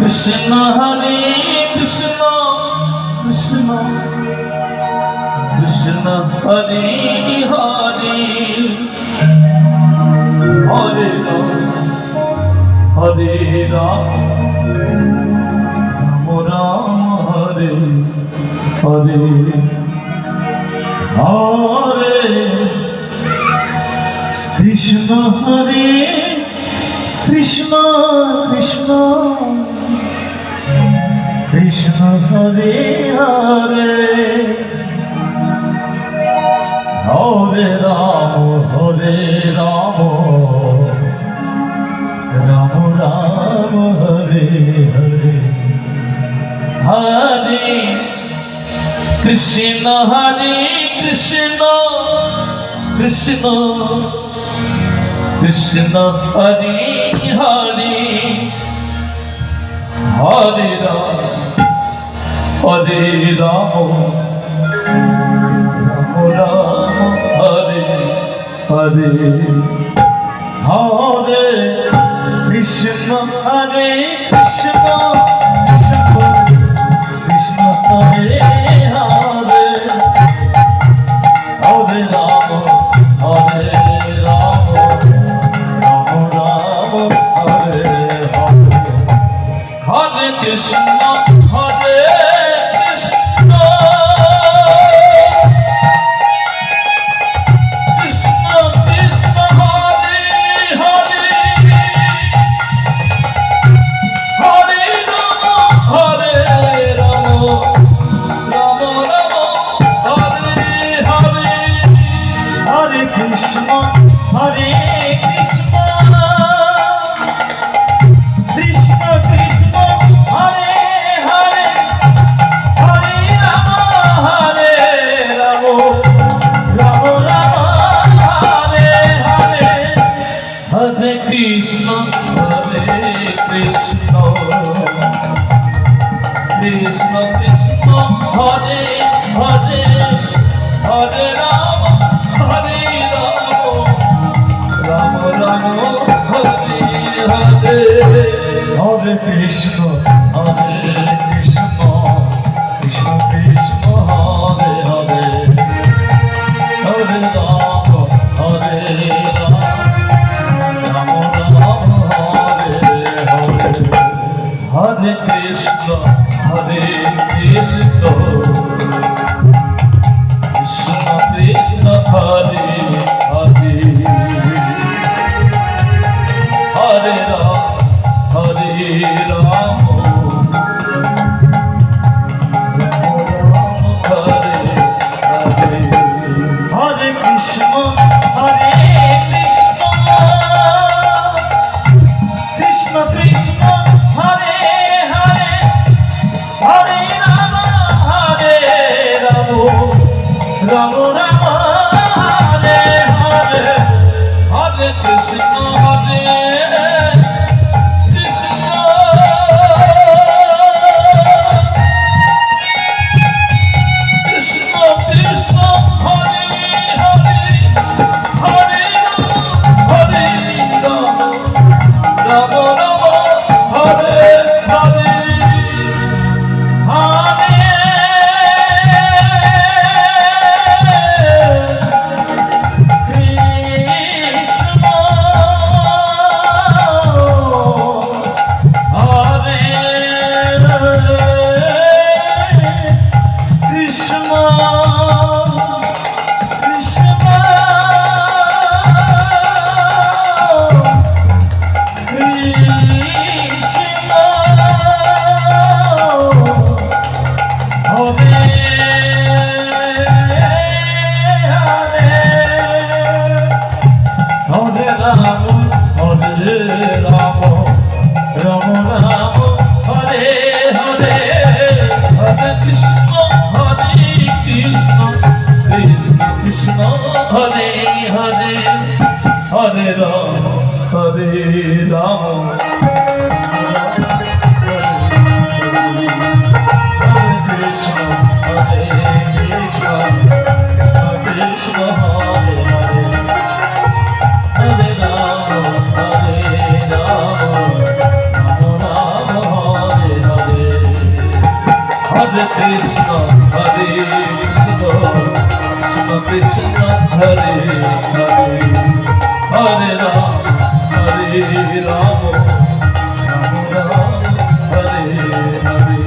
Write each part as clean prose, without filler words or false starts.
Krishna Hare Krishna Krishna Krishna Hare Hare Hare Ram Hare Ram Ram Ram Hare Hare Hare Krishna Hare Krishna Krishna Krishna Hare Hare Hare Ram Ram Ram Hare Hare Hare Krishna Hare Krishna Krishna Krishna Hare Hare Hare Ram Ram Hare Hare Hare Krishna Hare Krishna Krishna Krishna Hare Hare Hare Ram Ram Ram Hare Hare Hare Krishna Hare Krishna Krishna Krishna Hare Hare Hare Ram Ram Ram Hare Hare Hare Krishna Hare Krishna Krishna Krishna Hare Hare Hare Ram Ram Ram Hare Hare Hare Krishna Krishna Krishna Hare Hare Hare Ram Ram Ram Hare Hare Hare Krishna Krishna Krishna Krishna Hare Hare Hare Ram Ram Ram Hare Hare Hare Krishna Krishna Krishna Krishna Hare Hare Hare Ram Ram Hare Hare Hare Krishna Krishna Krishna Krishna Hare Hare Hare Ram Ram Ram Hare Hare Hare Krishna Krishna Hare Krishna Krishna Krishna Hare Hare Hare Ram Ram Ram Hare Hare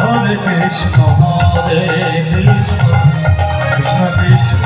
Hare Krishna Krishna Krishna